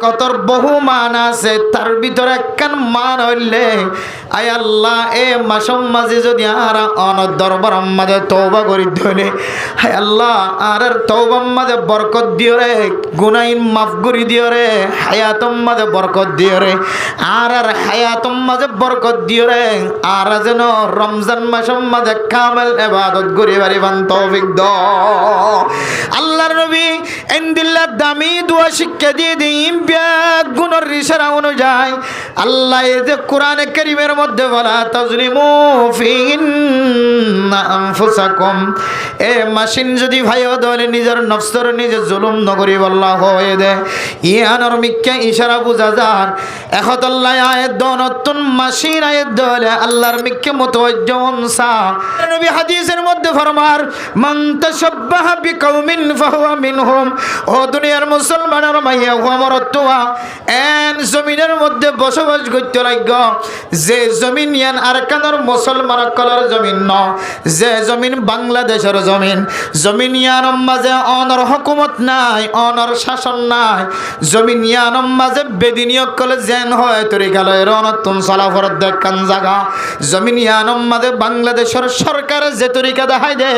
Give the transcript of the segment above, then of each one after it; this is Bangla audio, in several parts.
বরকতর বহু মান আছে, তার ভিতরে একখান মান হইলে আয় আল্লাহ এ মাসম মাঝে যদি আর দরবার মাঝে তওবা করি ধরে হায় আল্লাহ আর তওবা মাঝে বরকত দিও রে, গুনাইন মাফ করি দিও রে, হায়াতম মাঝে বরকত দিও রে, আর হায়াতম মাঝে বরকত দিও রে, আর যেন রমজান মাসম মাঝে কামেল ইবাদত করি পারিবান তৌফিক দাও। আল্লাহর নবী ইনদিল্লাহ দামি দোয়া শিক্ষা দিয়ে দিন গুণর ইশারা অনুযায়ী আল্লাহ এই যে কোরআনে কারীমের মধ্যে বলা তাজলিমু ফিহিন্না আনফুসাকুম, এ মাসিন যদি ভাইও দলে নিজের নফসর নিজে জুলুম নকরি আল্লাহ হয়ে দে ইয়ানোর মিক্কা ইশারা বুঝা যার এখতাল্লাহ আয়াত দনতুন মাসিন আয়াত দলে আল্লাহর মিক্কা মুতাওয়াজ্জিউন সা। নবী হাদিসের মধ্যে ফরমার মান তাশাব্বাহা বিকাউমিন ফাহুয়া মিনহুম, ও দুনিয়ার মুসলমানের মাইয়া ওমরতুয়া এন জমিনের মধ্যে বসবাস করতে লাগ যে জমিন ইয়ান আরকানের মুসলমান কলার জমিন ন, যে জমিন বাংলাদেশের জমিন, জমিন ইয়ানোর মাঝে অনর হুকুমত নাই, অনর শাসন নাই, জমিন ইয়ানোর মাঝে বেদিনীয় কলে জেন হয় তরিকালয়ের অনতুন চলাফরত দেখান জায়গা, জমিন ইয়ানোর মাঝে বাংলাদেশের সরকার যে তরিকা দেখাই দে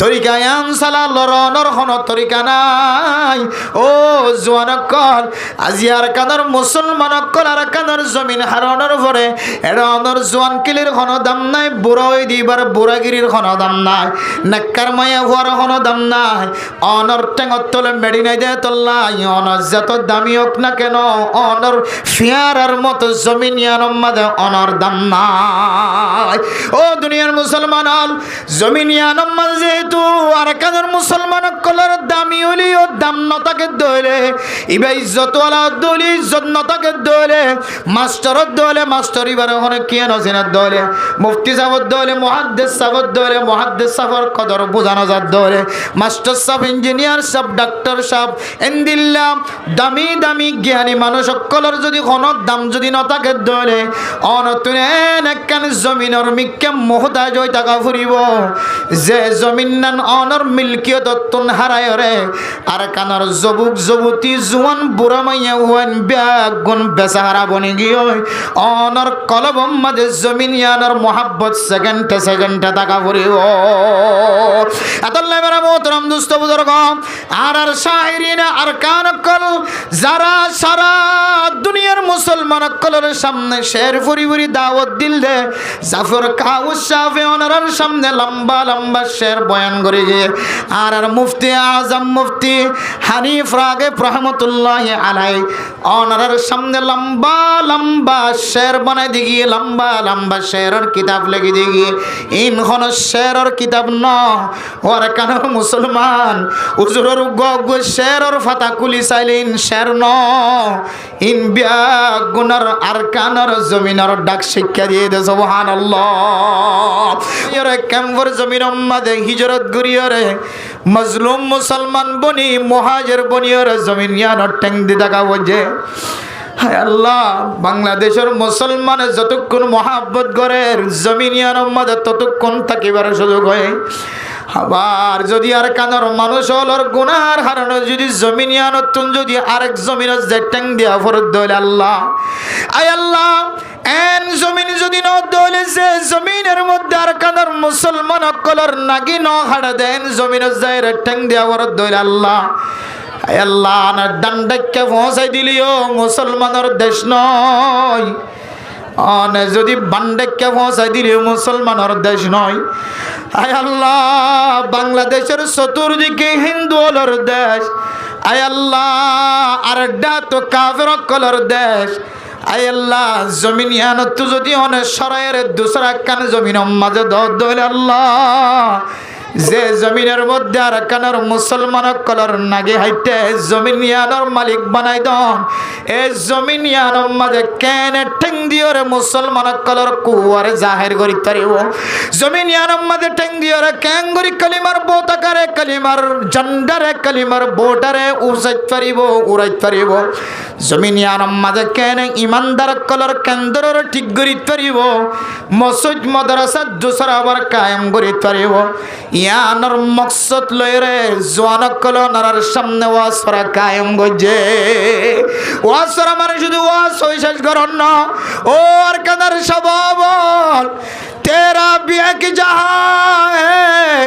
তরিকা ইয়ান সালা লরনর হন তরিকা নাই। ও জোয়ানকল আজি আর কানের মুসলমান কল আর কানের জমিন হারানোর পরে এটা অনর জোয়ান কিলির কোনো দাম নাই, বুড়া হয়ে দিবার বুড়াগিরির কোনো দাম নাই, নাক্কার মায়া হওয়ার কোনো দাম নাই, অনর টেঙর তলে মেডি নাই দেয় তোল্লাই, অনর যত দামি হোক না কেন অনর ফিয়ারার মতো জমিন ইয়ানোর মাঝে অনর দাম নাই। ও দুনিয়ার মুসলমান হল জমিন ইয়ানোর মাঝে যেহেতু আর কানের মুসলমান কলার দামি হলি ও দাম নতাকে দলে ইবা ইজ্জত ওয়ালা দলি ইজ্জত নতাকে দলে মাস্টারত দলে মাস্টার ইবার ওখানে কিয়ে নসিনার দলে মুফতি সাহেব দলে মুহাদ্দিস সাহেব দলে মুহাদ্দিস সাহেবের কদর বোঝানো যার দলে মাস্টার সাহেব ইঞ্জিনিয়ার সাহেব ডাক্তার সাহেব এন্দিল্লা দামি দামি জ্ঞানী মানুষ সকলের যদি কোনো দাম যদি নতাকে দলে অনতুনে একখান জমিনের মিক্কে মোহতাজ হয়ে টাকা ফুরিব, যে জমিন নান অনর মিল্কিয়ত তুন হারায় রে আর কানার জবুক জবুতি জুয়ান বুড়া মাইয়া হুয়ান ব্যাগুন বেসাহারা বনি গিয়ে অনর কলবম মাঝে জমিন ইয়ানোর মোহাব্বত সেকেন্ডে সেকেন্ডে টাকা ফুরিব। এতল্লাই মেরা মোহতরম দুস্থ বুজুর্গ আর শাহিরিনা আর কানকল যারা সারা দুনিয়ার মুসলমান কলের সামনে শের ফুরি ফুরি দাওয়াত দিলে জাফর কাউস শাফি ওনার সামনে লম্বা লম্বা শের বয়ান করে গিয়ে আর মুফতি আজম মুফতি হানিফ রাগিব রহমতুল্লাহ আলাই ওনার সামনে লম্বা লম্বা শের বানাই দিয়ে লম্বা লম্বা শেরের কিতাব লেগে দিয়ে ইনখন শেরের কিতাব ন ওর কান মুসলমান উজুরের গগ শেরের ফাতা কুলি চাইলেন শের ন ইন বিয়া গুনার আর কানর জমিনের ডাক শিক্ষা দিয়ে দে সুবহানাল্লাহ। ইরে কেমবর জমিনের মাঝে হিজরত গরিয়রে মজলুম মুসলমান বনি মুহাজির বনিয়র জমিন ইয়ানোর টেং দি টাকা বজে হায় আল্লাহ বাংলাদেশের মুসলমানে যতক্ষণ মহাব্বত করে জমিন ইয়ানোর মাঝে ততক্ষণ থাকিবার সুযোগ হয়। আবার যদি আর কানার মানুষ হলর গুনার হারানো যদি জমিন ইয়ানতুন যদি আরেক জমিনের যে ট্যাং দিয়া ফরত দইল আল্লাহ আয় আল্লাহ এন জমিন যদি ন দইলে যে জমিনের মধ্যে আর কানার মুসলমান কলর নাগি ন হাড়া দেন জমিনের যায় ট্যাং দিয়া ফরত দইল আল্লাহ আয় আল্লাহ না ডান্ডাকে পৌঁছাই দিলিও মুসলমানের দেশ নয়, অনে যদি বান্ডেককে পৌঁছাই দিলিও মুসলমানের দেশ নয়। আয় আল্লাহ বাংলাদেশের চতুর্দিকে হিন্দু হলর দেশ, আয় আল্লাহ আর ডা তো কাফের কলর দেশ। আয় আল্লাহ জমিন ইয়ানত যদি অনেক সরাইয়ের দুসরা কান জমিন মাঝে দইল আল্লাহ যে জমিনের মধ্যে আর কানার মুসলমান কলর নাগে হাইতে জমিন ইয়ানোর মালিক বানাই দন এ জমিন ইয়ানোর মাঝে কেনে ঠেং দিওরে মুসলমান কলর কুয়ারে জাহের করি পারিব, জমিন ইয়ানোর মাঝে ঠেং দিওরে ক্যাং করি কালিমার বোতাকারে কালিমার জন্ডারে কালিমার বোটারে উড়াইতে পারিব উড়াইতে পারিব, জমিন ইয়ানোর মাঝে কেনে ইমানদার কলর কেন্দ্রর ঠিক করিতে পারিব, মসজিদ মাদ্রাসা দুসরা আবার কায়েম করিতে পারিব। ইয়ানোর মকসদ লইরে জওয়ানক কল নারার সামনে ওয়াজ করা কায়েম গজে ওয়া ওয়াজ করা মানে শুধু ওয়াজ হই শেষ করন না ও আর কানার সবাবল তেরা বিয়া কি জাহাঁ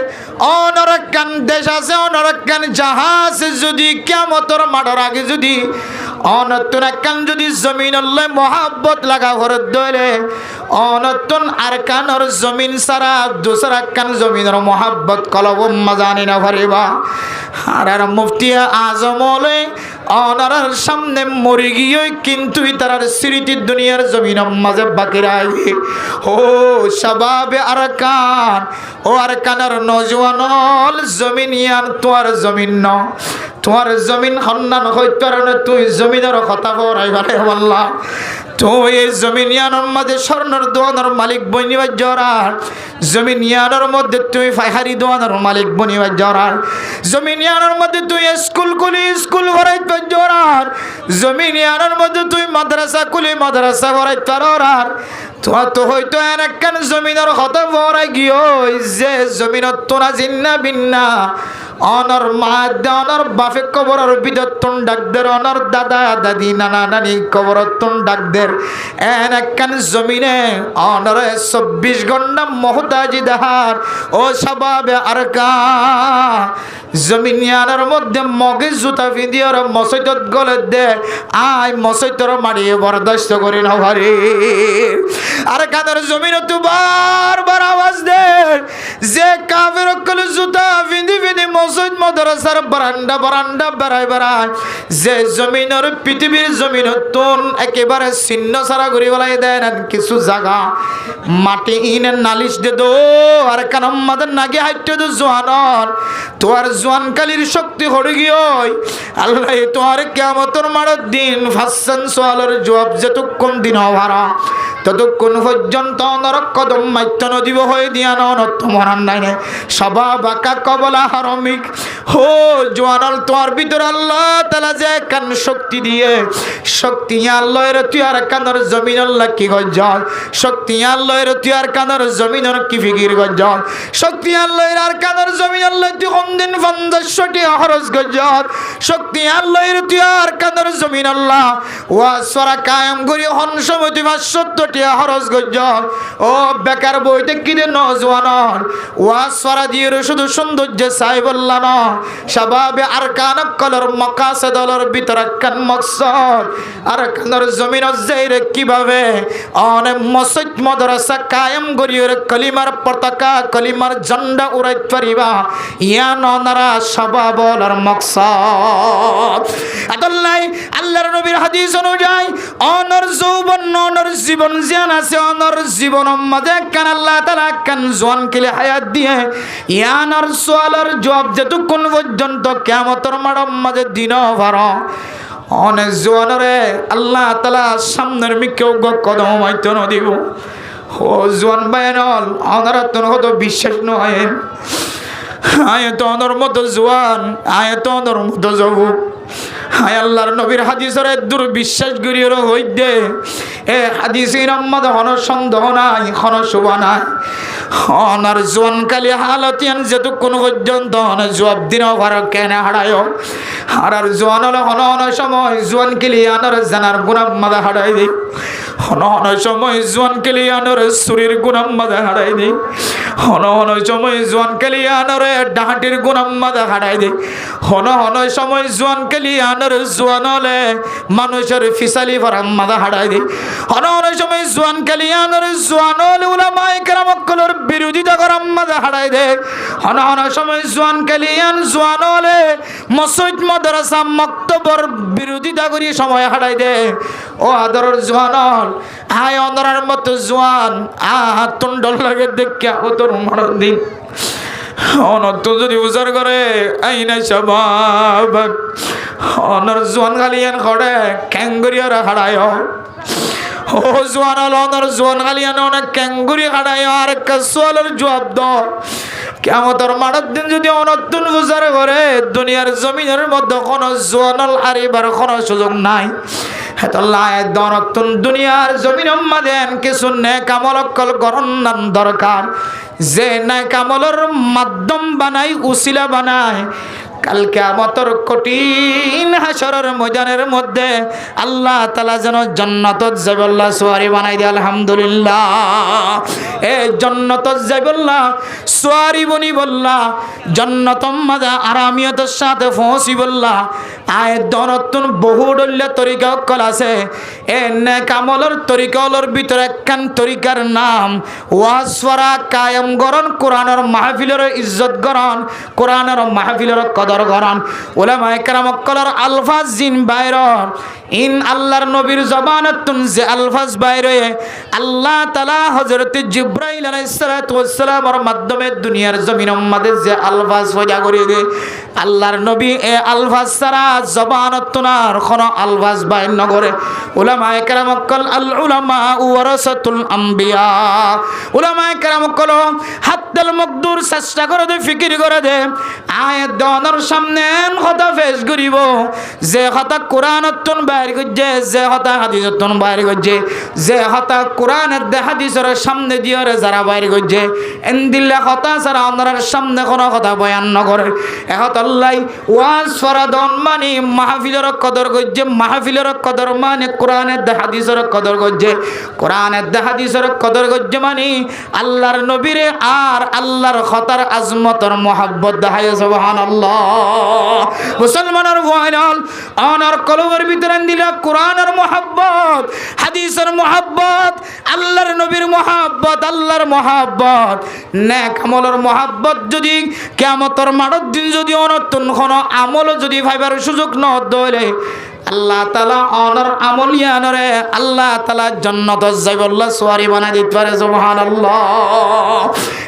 অনরকান দেশ আছে অনরকান জাহাজ যদি কিয়ামতের মাঠের আগে যদি অনতুন একখান যদি জমিন আল্লাহ মোহাব্বত লাগা ঘরত দলে অনতুন আর কানর জমিন সারা দুসরা একখান জমিনের মোহাব্বত কলব মাজানি না ভরিবা আর মুফতি আজম হলে অনারার সামনে মরে গিয়ে কিন্তু তার স্মৃতি দুনিয়ার জমিন মাঝে বাকি রাখবে ও সবাবে আর কান ও আর কানার নজওয়ান জমিন ইয়ান তোমার জমিন ন তোমার জমিন সন্ধান হইতে তুই জমিনের কথা বলাইবারে বললাম তুই এই জমিন ইয়ানোর মধ্যে স্বর্ণর দোয়ানোর মালিক বনিবার জরার জমিন ইয়ানোর মধ্যে তুই ফাইহারি দোয়ানোর মালিক বনিবার জরার জমিন ইয়ানোর মধ্যে তুই স্কুল স্কুল ভরাইতে জরার জমিন ইয়ানোর মধ্যে তুই মাদ্রাসা ভরাইতে পারার তোমার তো হয়তো একখান জমিনের কথা ভরাই গিয়ে যে জমিনত তোরা জিন্না বিন্না অনর মা অনর বাপে কবরের বিদত্তন ডাকদের অনর দাদা দাদি নানা নানি কবরত্তন ডাকদের এন একখান জমিনে অনর 24 ঘন্টা মহতাজি দাহার ও সবাবে আর কা জমিনিয়ানের মধ্যে মগে জুতা ফিদিয়র মসজিদত গলে দে আই মসজিদর মারিয়ে বরদাস্ত করি না ভারে আর কাদের জমিন তো বারবার আওয়াজ দে যে কাফের কল জুতা ফিদি মসজিদ মাদ্রাসার বারান্দা বেড়ায় যে জমিনের পৃথিবীর জমিন তোন একেবারে ছিন্ন সারা ঘুরি বলাই দেন কিছু জায়গা মাটি ইনে নালিশ দে দো আর কানম মাদের নাগে হাইতে দো জোয়ানর তোর জোয়ানকালীর শক্তি হড়ে গিয়ে আল্লাহ তোর কিয়ামতের মারত দিন ফাসসান সোয়ালের জবাব যেতক্ষণ দিন ভাড়া ততক্ষণ পর্যন্ত নরক কদম মাইত্য নদীব হয়ে দিয়া নমরান নাই সবা বাঁকা কবলা হারমিক হো জোয়ানল তোমার ভিতর আল্লাহ তালা যে কান শক্তি দিয়ে শক্তি আল্লাহর তুই আর কানের জমিন আল্লাহ কি গজ্জল শক্তি আল্লাহর তুই আর কানের জমিনের কি ফিকির গজ্জল শক্তি আল্লাহর আর কানের জমিন আল্লাহ তুই দিন ৫০টি খরচ গজ্জল শক্তি আল্লাহর তুই আর কানের জমিন আল্লাহ ওয়াজ সরা কায়েম করি হনসমতি ৭০টি খরচ গজ্জল ও বেকার বইতে কিনে নজওয়ান ওয়াজ সরা দিয়ে শুধু সৌন্দর্য চাই বললা না সবাবে আর কান কলর মকাসদলর ভিতর কান মকসদ আর কানের জমিন যাইরে কিভাবে অনেক মসজিদ মাদ্রাসা কায়েম করিয়ে কলিমার পতাকা কলিমার ঝান্ডা উড়াইতে পারিবা ইয়া ননারা সবাবলর মকসদ আল্লাহ আল্লাহর নবীর হাদিস অনুযায়ী অনর যৌবন অনর জীবন জিয়ান আছে অনর জীবন মধ্যে কান আল্লাহ তাআলা কান জওয়ান কেলে হায়াত দিয়ে ইয়ানর সোয়ালের জবাব যেতক্ষণ পর্যন্ত কিয়ামতের মাঠের মাঝে দিন ভার অনেক জোয়ানরে আল্লাহ তাআলা সামনের মিকেও কদম মাইতে ন দিব ও জোয়ান বায়নল অনারা তোর হতো বিশ্বাস নয় আয় তো অনর মতো জোয়ান আয় তো অনর মতো যুবক হায় আল্লাহর নবীর হাদিসের দূর বিশ্বাস করিয়ে হইতে এ হাদিসের আম্মাদ হন সন্দেহ নাই হন শোভা নাই অনার জোয়ান কালি হালতিয়ান যেতক্ষণ পর্যন্ত জবাব দিন ভার কেনে হারায় হারার জোয়ান হলে হন হন সময় জোয়ান কিলি আনার জানার গুণাম মাদা হারাই দিই হন হন সময় জোয়ান কিলি আনার শরীর গুণাম মাদা হারাই দিই হন হন সময় জোয়ান কিলি আনার ডাহাটির গুণাম মাদা হারাই দিই হন হন সময় জোয়ান কিলি আনার জোয়ান হলে মানুষের ফিসালি ভরাম মাদা হারাই দিই হন হন সময় জোয়ান কিলি আনার জোয়ান হলে উলামায়ে কেরাম কলর বিরোধিতা করাম মাদা হারাই দে হন হন সময় জোয়ান কালিয়ান জোয়ান হলে মসজিদ মাদ্রাসা মক্তবর বিরোধিতা করি সময় হারাই দে ও আদরের জোয়ান আয় অন্দরের মতো জোয়ান তুন্ডল লাগে দেখা ও তোর মরণ দিন অনত যদি উজার করে আইনা সবাব অনর জোয়ান কালিয়ান খড়ে ক্যাঙ্গরিয়ারা হারায় ও জোয়ান অনর জোয়ান কালিয়ান অনেক ক্যাঙ্গুরি হারায় আর একটা সোয়ালের জবাব দাও কিয়ামতের মাঠের দিন যদি অনতুন বুঝার করে দুনিয়ার জমিনের মধ্যে কোনো জোয়ানল হারিবার কোনো সুযোগ নাই হেতল্লাহ নতুন দুনিয়ার জমিন মাদেন কিছু নেক আমল কল গরন্নান দরকার যে নেক আমলের মাধ্যম বানাই উসিলা বানায় কাল কিয়ামতের কঠিন হাসরের ময়দানের মধ্যে আল্লাহ তাআলা যেন জান্নাতত যাইবল্লাহ সুয়ারি বানাই দেয় আলহামদুলিল্লাহ। এ জান্নাতত যাইবল্লাহ সুয়ারি বনি বল্লাহ জান্নাতম মাদা আরামিয়তের সাথে পৌঁছি বল্লাহ। আয় দনতুন বহু ডল্লা তরিকা কল আছে। এ নেক আমলের তরিকার ভিতরে একখান তরিকার নাম ওয়াজ করা, কায়েম গরণ, কোরআনের মাহফিলের ইজ্জত গরণ, কোরআনের মাহফিলের কদর গরণ। উলামায়ে কেরাম কলর আলফাজ জিন বাইরর ইন আল্লাহর নবীর জবানতুন যে আলফাজ বাইরে আল্লাহ তাআলা হযরত জিবরাইল আলাইহিস সালাতু ওয়াস সালামের মাধ্যমে দুনিয়ার জমিনের মধ্যে যে আলফাজ পয়দা করে দে আল্লাহর নবী এ আলফাজ ছাড়া জবানতুনার কোন আলফাজ বাইর ন করে। উলামায়ে কেরাম কল আল উলামা ওয়ারাসাতুল আম্বিয়া। উলামায়ে কেরাম কল হাত্তাল মকদুর চেষ্টা করে দে, ফিকির করে দে আয়াত দনের সামনে কথা পেশ করিব যে কথা কোরআনতুন বাইর করছে, যে কথা হাদিসতুন বাইর করছে, যে কথা কোরআনের দে হাদিসের সামনে দিয়ে যারা বাইর করছে এন্দিল্লা কথা ছাড়া ওনার সামনে কোনো কথা বয়ান ন করে। এখন আল্লাহ ওয়াজ ফরাদন মানে মাহফিলের কদর করছে, মাহফিলের কদর মানে কোরআনের দে হাদিসের কদর করছে, কোরআনের দে হাদিসের কদর করছে মানে আল্লাহর নবীরে আর আল্লাহর খতার আজমতর মোহাব্বত দেখায় সুবহানাল্লাহ। মুসলমানের ওয়াইনাল আনার কলবের ভিতরে দিলা কোরআনের মোহাব্বত, হাদিসের মোহাব্বত, আল্লাহর নবীর মোহাব্বত, আল্লাহর মোহাব্বত, নেক আমলের মোহাব্বত যদি কিয়ামতের মাঠের দিন যদি অনতুন কোনো আমল যদি ভাইবার সুযোগ ন দলে আল্লাহ তাআলা অনর আমলিয়ানরে আল্লাহ তাআলা জান্নাত যাইবল্লাহ সুয়ারি বানাই দিতে পারে সুবহানাল্লাহ।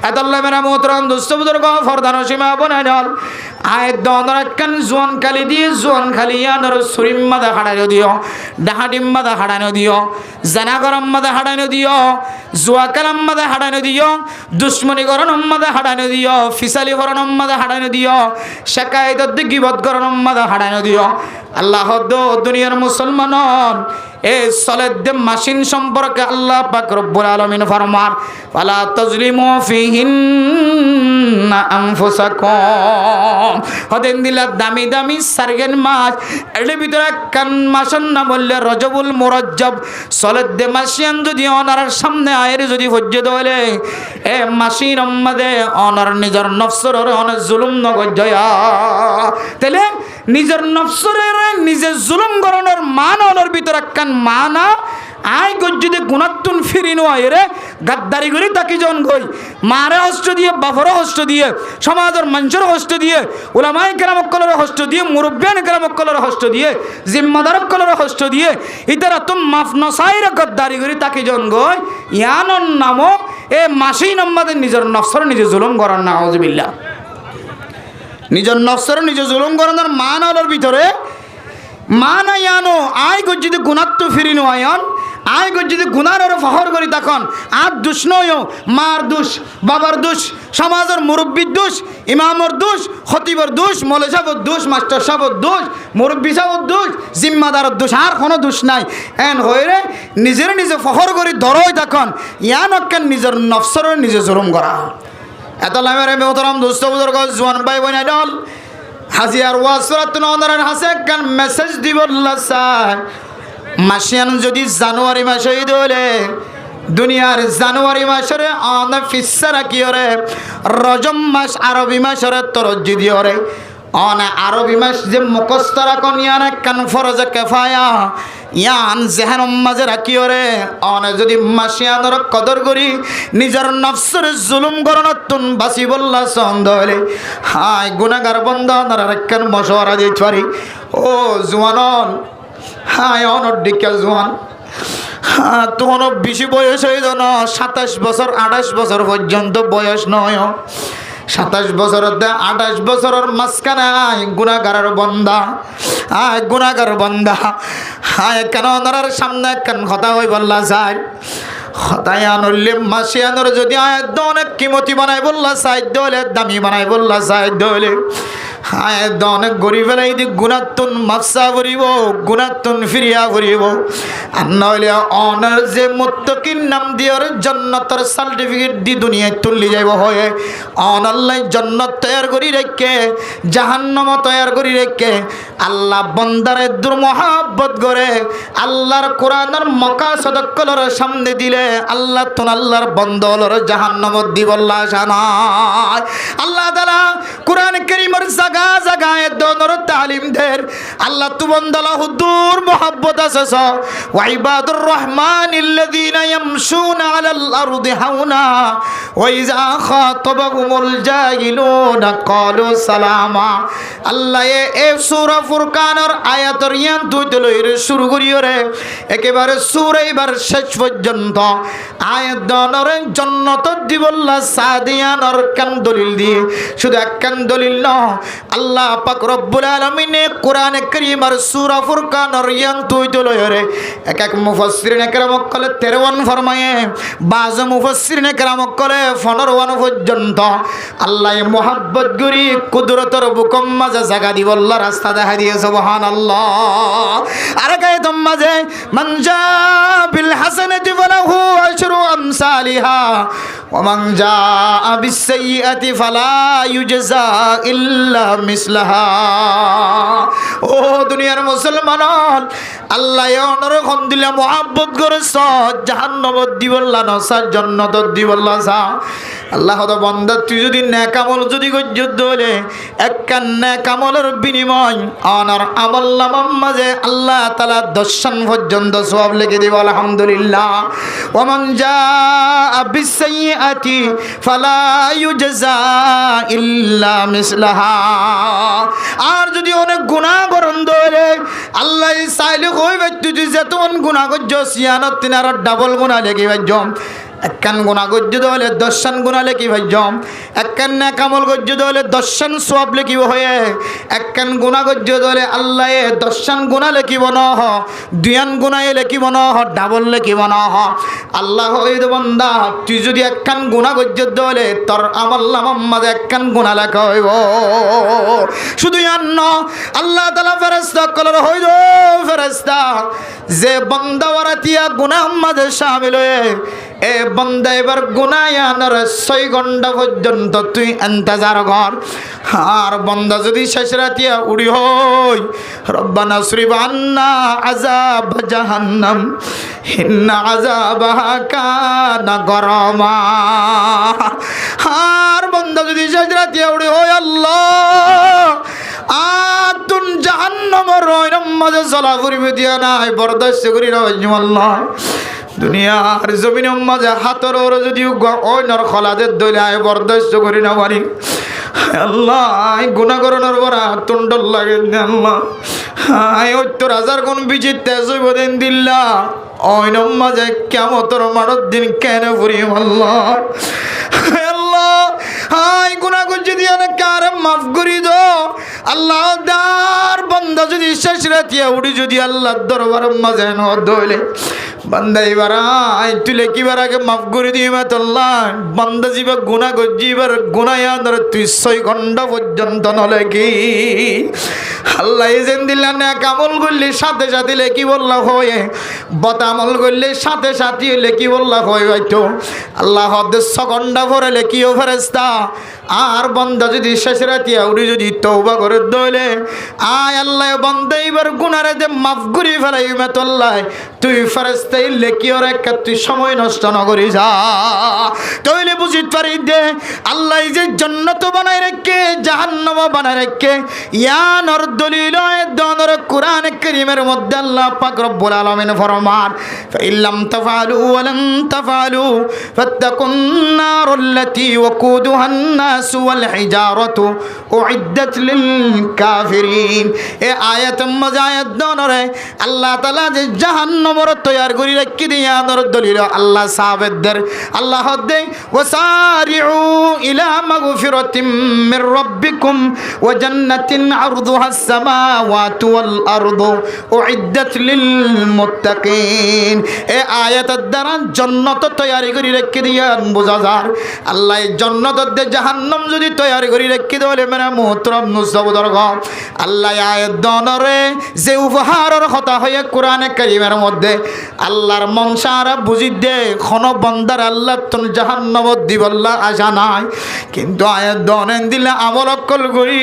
এতাল্লাহ মেরা মোহতরম দোস্ত বুজুর্গ ফরদান সীমা বনাই দল আয়াত দনর কান জোয়ান খালি দিয়ে জোয়ান খালি ইয়ানর সুরিম মাদা হাড়ানো দিও, ডাহাডিম মাদা হাড়ানো দিও, জানা গরম মাদা হাড়ানো দিও, জুয়া কালাম মাদা হাড়ানো দিও, দুশ্মনী গরম মাদা হাড়ানো দিও, ফিসালি গরম মাদা হাড়ানো দিও, শাকায়েত গীবত গরম মাদা হাড়ানো দিও। আল্লাহ দুনিয়ার মুসলমানন এই সলেদ মাসিন সম্পর্কে আল্লাহ পাক রব্বুল আলামিন ফরমান ফালা তাজলিমু ফিহিন্না আনফুসাকুম। হদেন দিলা দামি দামি সারগেন মাছ এর ভিতরে কান মাসন না বললে রজবুল মুরজ্জব সলেদ মাসিয়ান যদি ওনার সামনে আয়ের যদি হজ্জ দলে এ মাসির মধ্যে ওনার নিজের নফসের অনেক জুলুম নগজয়া তাহলে নিজের নফসের নিজে জুলুম গরনের মান ওনার ভিতরে কান মানা আই গজ্জিদে গুণাত্তুন ফিরিনো আয়রে গাদ্দারি করি তাকি জন গই মারে হস্ত দিয়ে বাফর হস্ত দিয়ে সমাজের মানুষের হস্ত দিয়ে উলামায়ে কেরাম কলর হস্ত দিয়ে মুরব্বিয়ান কেরাম কলর হস্ত দিয়ে জিম্মাদার কলর হস্ত দিয়ে ইতারা তুম মাফ নসাইরে গাদ্দারি করি তাকি জন গই ইয়ানন নামো এ মাসি নম্মাদের নিজের নফসর নিজে জুলুম করার না আউযুবিল্লাহ। নিজের নফসর নিজে জুলুম করানোর মান আলোর ভিতরে মান আয়ানো আই গজ্জিদে গুণাত্ম ফিরিনো আয়ন আই গজ্জিদে গুনার ফহর করি তখন আর দুষ নয় মার দোষ, বাবার দোষ, সমাজের মুরব্বীর দোষ, ইমামর দোষ, খতিবর দোষ, মৌলভী সাহেবের দোষ, মাস্টার সাহেবের দোষ, মুরব্বী সাহেবের দোষ, জিম্মাদারের দোষ, আর কোনো দোষ নাই। এন হয়ে নিজের নিজে ফহর করি ধরোই তখন ইয়ান অক্কেন নিজের নফসর নিজে জুলুম করা। এত লামের মোহতরম দোস্ত বুজুর্গ জোয়ান ভাই বোন দল হাজিয়ার ওয়াসরাত নওনার হাসে একখান মেসেজ দিবল্লা চাই মাসিয়ান যদি জানুয়ারি মাসে দলে দুনিয়ার জানুয়ারি মাসরে অন ফিসারা কি ওরে রজম মাস আরবি মাসরে তরজ্জি দিওরে অন আরবি মাস যে মুখস্থ রাখন ইয়ান একখান ফরজে কেফায়া ইয়ান জেহান মাঝে রাখি ওরে অন যদি মাসিয়ানর কদর করি নিজের নফসের জুলুম গরণতুন বাসি বল্লা সন্দ হলে হাই গুনাহগার বন্ধা নার একখান মশওয়ারা দিতে পারি। ও জোয়ানন হাই অনর দিকে জোয়ান তখন বেশি বয়স হয়ে যান 27 বছর 28 বছর পর্যন্ত বয়স নয় 27 বছরের 28 বছরের মাঝখানে গুনাহগারের বন্ধা গুনাহগার বন্ধা কেন ওনার সামনে কেন কথা হই বললা যায় হতায় আনলে মাসি আনর যদি আয়াত অনেক কিমতি বানাই বললা সাহিত্য হলে দামি বানাই বললা সাহিত্য হলে হায় অনেক গরিব ফেলাই দি গুণাত্তন মাফসা করিব গুণাত্তন ফিরিয়া করিব আর নইলে অনার যে মুত্তাকিন নাম দিয়ার জান্নাতের সার্টিফিকেট দি দুনিয়ায় তুলি যাইব হয়ে অনাল্লাই জান্নাত তৈয়ার করি রেখে জাহান্নাম তৈয়ার করি রেখে আল্লাহ বন্দারে দুর্মহাব্বত করে আল্লাহর কোরআনের মকাসদকলর সামনে দিলে আল্লাহ তুন আল্লাহর বন্দলর জাহান্নামত দিবল্লা জানায় আল্লাহ তাআলা কোরআন কারীমের জায়গা জায়গায় দনর তালিম দের আল্লাহ তু বন্দলা হুদুর মোহাব্বত আছে ওয়া ইবাদুর রহমানিল্লাযীনা ইয়ামশুনা আলাল আরদি হাওনা ওয়া ইযা খাতাবাহুমুল জাহিলুনা ক্বালু সালামা আল্লাহ এ সূরা ফুরকানের আয়াতের ইয়ান দুইতে লইরে শুরু করিও রে একেবারে সূরা এবার শেষ পর্যন্ত আয়াত দনর জান্নাত দিবল্লা সাদিয়ানর কান দলিল দিয়ে শুধু একখান দলিল ন আল্লাহ পাক রব্বুল আলামিনে কোরআনে কারীমের সূরা ফুরকানের ইয়ান দুইতে লইরে এক এক মুফাসসিরিন کرام কলে 53 ফরমায়ে বাজ মুফাসসিরিন کرام কলে 15 পর্যন্ত আল্লাহ মুহাব্বত গরি কুদরতের বুকম মাঝে জায়গা দিবল্লা রাস্তা দেখা দিয়ে সুবহানাল্লাহ আর গায়ে দম মাঝে মান জা বিল হাসানাতি ফালাহু আশরু আমসালিহা ওয়া মান জা বিস সাইয়্যাতি ফালা ইউজজা ইল্লা মিসলাহা ও দুনিয়ার মুসলমান আল্লাহ অনর খন দিলে মুহাব্বত করে জাহান্নামত দিবল্লা নসা জান্নাতত দিবল্লা সা আল্লাহ তো বান্দা তুই যদি নেক আমল যদি গজ্জত হলে একখান নেক আমলের বিনিময় অনার আমল নামার মাঝে আল্লাহ তাআলা 10 পর্যন্ত সওয়াব লিখে দিব আলহামদুলিল্লাহ ওয়া মান জাআ বিস সাইয়্যাতি ফালা ইউজজা ইল্লা মিসলাহা আর যদি অনেক গুনাহ করন ধরে আল্লাহ চাইলে কইবে তুই যেতন গুনাহ করছস ইয়ানত তিনার ডাবল গুনাহ লেগে ভাইজম একখান গুনাহ গজ্জত হলে 10 গুনাহ লেখি ভাইজম একখান নেক আমল গজ্জত হলে 10 সওয়াব লিখিব হয়ে একখান গুনাহ গজ্জত হলে আল্লাহ 10 গুনাহ লিখিব ন দুয়ান গুনাহ লিখিব ন ডাবল লিখিব ন আল্লাহ হইদ বান্দা তুই যদি একখান গুনাহ গজ্জত হলে তোর আমল নামার মাঝে একখান গুনাহ লেখা হইব শুধু আন্ন আল্লাহ তাআলা ফেরেশতা কলর হইদ ফেরেশতা যে বান্দা ওরাতিয়া গুনাহ মাঝে শামিল হয়ে এ বান্দা এবার গুনায়ানের 6 ঘন্টা পর্যন্ত তুই ইন্তজার কর আর বান্দা যদি শেষ রাতিয়া উড়ি হই রব্বানা সরিফ আন্না আযাব জাহান্নাম ইন্না আযাবাহা কানা গরামা আর বান্দা যদি শেষ রাতিয়া উড়ি হই আল্লাহ আতুন জাহান্নামের রয়রম মাঝে চলা করিবে দিয়া নাই বরদাস্ত করি না আল্লাহ দুনিয়ার জমিনের মাঝে হাতের ওরে যদি অন্যর খলাদের দইলায় বরদাস্ত করি না পারি আল্লাহ গুনাহ করণের পর তুন্ডল লাগে আল্লাহ 70,000 গুণ বিচিত তেজ বদেন দিল্লা অন্যর মাঝে কিয়ামতের মাঠের দিন কেন করি আল্লাহ আল্লাহ হাই গুনাহ করছি দিয়া না কারে মাফ করি দো আল্লাহ দার বান্দা যদি শেষ রাতিয়া উঠি যদি আল্লাহর দরবারের মাঝে ন দইলে বান্দা এবার তুলে কিবার আগে মাফ করে দিবা তোল্লা বান্দা জীবা গুনাহ করছি এবার গুনায়ার তুই 6 ঘন্টা পর্যন্ত নলে কি আল্লাহ এজেন দিলা নেক আমল করলে সাথে সাথে লেখি বললা হয়ে বদ আমল করলে সাথে সাথে লেখি বললা হয়ে হয়তো আল্লাহ 6 ঘন্টা পরে লেখিও ফেরেশতা আর বান্দা যদি শেষ রাতিয়া উড়ি যদি তওবা করে দইলে আয় আল্লাহ বান্দা এবার গুনারে যে মাফ করে ফেলাইবে তোল্লা তুই ফেরেশতা লেখিও রেখে তুই সময় নষ্ট না করি যা তইলে বুঝিত পারি দে আল্লাহ যে জান্নাত বানায় রেখে জাহান্নাম বানায় রেখে ইয়ানর দলিল দনর কোরআন কারীমের মধ্যে আল্লাহ পাক রব্বুল আলামিন ফরমান ফাইল্লাম তাফআলু ওয়া লান তাফআলু ফাত্তাকুন নারুল্লাতী ওয়াকুদুহান নাস ওয়াল হিজারাতু উইদ্দাত লিল কাফিরিন এ আয়াত মজায়াত দনরে আল্লাহ তাআলা যে জাহান্নামর তৈয়ার করে রেখে দিয়ে আদর দলিল আল্লাহ সাহাবেদের আল্লাহ দে ওয়াসারিউ ইলা মাগফিরাতিম মির রাব্বিকুম ওয়া জান্নাতিন আরদুহাস সামাওয়াতু ওয়াল আরদু উইদ্দাত লিল মুত্তাকিন। এই আয়াতের দ্বারা জান্নাত তৈরি করে রেখে দিয়ে বোঝা যায় আল্লাহ জান্নাতের দে জাহান্নাম যদি তৈরি করে রেখে দেলে মেরা মুহতরম নুসবদর গ আল্লাহ আয়াত দনরে যে উপহারের কথা হয়ে কোরআনে কারীমের মধ্যে আল্লাহর মনসারা বুঝি দে কোন বান্দার আল্লাহ তুন জাহান্নাম দিবল্লা আশা নাই কিন্তু আয়াত দনেন দিলে আমল অকল করি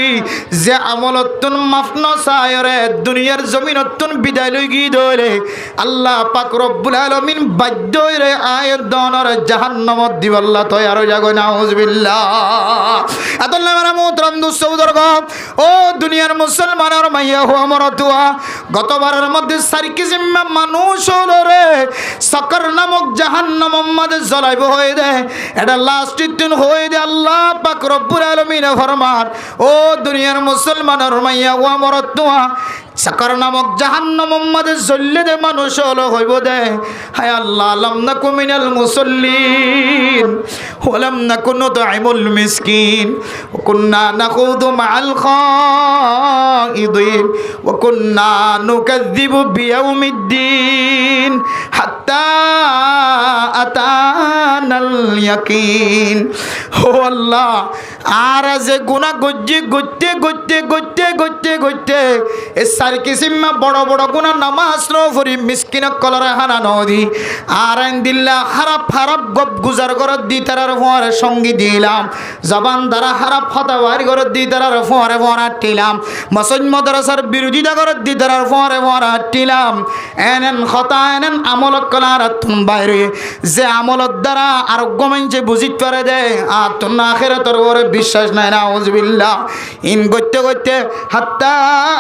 যে আমলতুন মাফন সায়রে দুনিয়ার জমিনতুন বিদায় লই গি দলে আল্লাহ পাক রব্বুল আলামিন বাধ্য রে আয়াত দনর জাহান্নাম দিবল্লা তৈয়ার জাগো নাউজুবিল্লাহ। আদল্লা মারা মুহতরম দুসৌদর গ ও দুনিয়ার মুসলমানের মাইয়া হুয়া মরতুয়া গতবারের মধ্যে সারিকি জিম্মা মানুষ হলো রে সকর নামক জাহান্নাম মধ্যে জ্বলাইব হয়ে দে এটা লাস্ট দিন হয়ে দে আল্লাহ পাক রব্বুল আলামিন ফরমান ও দুনিয়ার মুসলমানের মাইয়া হুয়া মরতুয়া সকর নামক জাহান্নাম মধ্যে জ্বললে দে মানুষ হলো হইব দে হায় আল্লাহ লাম নাকু মিনাল মুসাল্লিন ওয়া লাম নাকু নুতঈমুল মিসকিন ওয়া কুন্না নাখুযু মাআল খাইদিন ওয়া কুন্না নুকাযযিবু বিয়াউমিদ্দিন হাত্তা আতানাল ইয়াকিন। ও আল্লাহ আর যে গুনাহ গজ্জে গজ্জে গজ্জে গজ্জে গজ্জে গজ্জে এ সার কিসিমা বড় বড় গুনাহ নামাজ নফরি মিসকিন কলরে হানা নদী আর দিল্লা খারাপ খারাপ গপ গুজার করত দি তারার ফোয়ারে সঙ্গী দিলাম জবান দ্বারা খারাপ হতা বাড়ি করত দি তারার ফোয়ারে ফোয়ারা টিলাম মসজিদ মাদ্রাসার বিরোধিতা করত দি তারার ফোয়ারে ফোয়ারা টিলাম এনেন হতা এনেন আমল কলার তুন বাইরে যে আমলত দ্বারা আরোগ্য মানছে বুঝিত পারে দে আর তুন আখিরাতের উপরে বিশ্বাস নাই নাউজুবিল্লাহ ইন গইতে গইতে হাত্তা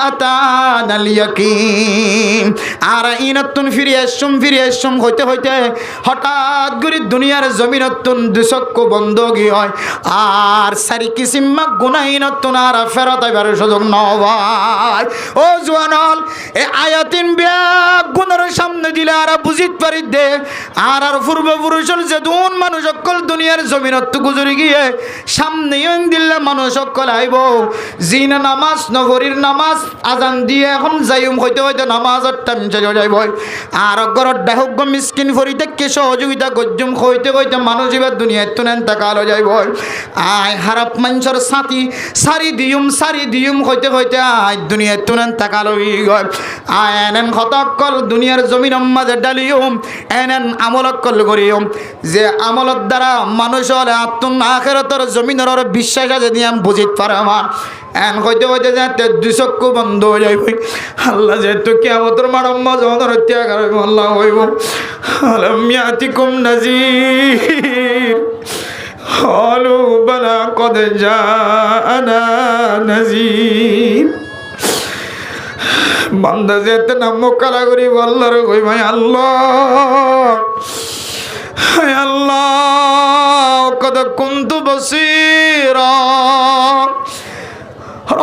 আতানাল ইয়াকিন আর ইনাতুন ফিরে আসুম হইতে হইতে হঠাৎ করে দুনিয়ার জমিনতুন দুচক্কু বন্ধ গি হয় আর সারি কিসিমা গুনাহিনতুন আর ফেরত আইবার সুযোগ নয়। ও জওয়ানল এ আয়াতিন বিয়া গুনার সামনে দিলে আর বুঝিত পারি দে আর পূর্বপুরুষের যে দুন মানুষ সকল দুনিয়ার জমিনত গুজরি গিয়ে সামনে দিল্লা মানুষ সকল আইব জিনা নামাজ নগরীর নামাজ আজান দিয়ে এখন যাইম হইতে হইতে নামাজের টাইম চলে যাইব আর ঘরত ডাহুক মিসকিন ফরিতে কে সহযোগিতা গজ্জুম হইতে হইতে মানুষ এবার দুনিয়ায় তুনেন তাকালো যাইব আয় হারাপ মানুষের সাথী সারি দিয়ুম হইতে হইতে আয় দুনিয়ায় তুনেন তাকালো গয় আয় এনেন হতকল দুনিয়ার জমিন মাঝে ডালিউম এনেন আমলকল করিম যে আমলত দ্বারা মানুষ হলে আত্মন আখিরাতের জমিনের বিশ্বাস আছে দিয়ে আমি বুঝিত পারে আমার এন হইতে হইতে যাতে দুচক্ষু বন্ধ হয়ে যাইব আল্লাহ যেহেতু কিয়ামতের মাড়ম্মা জমাদার ত্যাগ করবে আল্লাহ হইব আলাম ইয়াতিকুম নাযীর ক্বালু বালা ক্বাদ জাআনা নাযীর বান্দা যেতে নাম মোকালা করি আল্লাহর কই ভাই আল্লাহ হায় আল্লাহ কদ কুনতু বাসীরা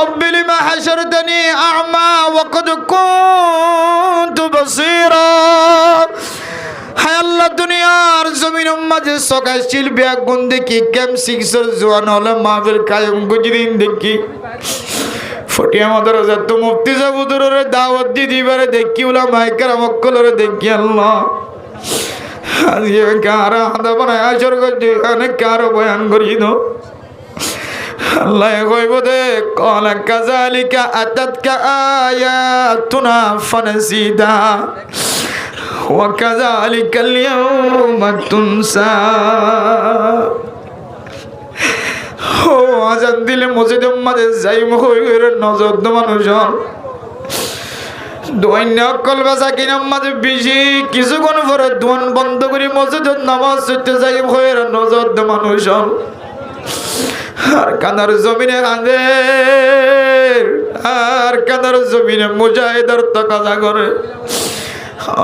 رب لما حشرتني أعمى وقد كنت بصيرا হায় আল্লাহ দুনিয়ার জমিনের মাঝে সকাল শিল্পী আগুন দেখি ক্যাম্প সিক্সের জোয়ান হলে মাহফিল কায়েম গুজরিন দেখি ফটিয়া মাদ্রাসা তো মুফতি সাহেবের দাওয়াত দিবারে দেখি উলামায়ে কেরাম মক্কলরে দেখি আল্লাহ আজকে কারা হাদা বানায় আসর করছে অনেক কারো বয়ান করি না আল্লাহ কইব দে ক্বালা কাযালিকা আতাতকা আয়াতুনা ফানাসিতা ওয়া কাযালিকাল ইয়াওমা তুনসা। ও আজান দিলে মসজিদের মাঝে যাইম হইরে নজর দ মানুষ দোয়াইন অকল বাসা কিনাম মাঝে বেশি কিছুক্ষণ পরে দোয়ান বন্ধ করে মসজিদের নামাজ পড়তে যাইম হইরে নজর দ মানুষ আর কানার জমিনে কাঁদে আর কানার জমিনে মুজাহিদের তাকাজা করে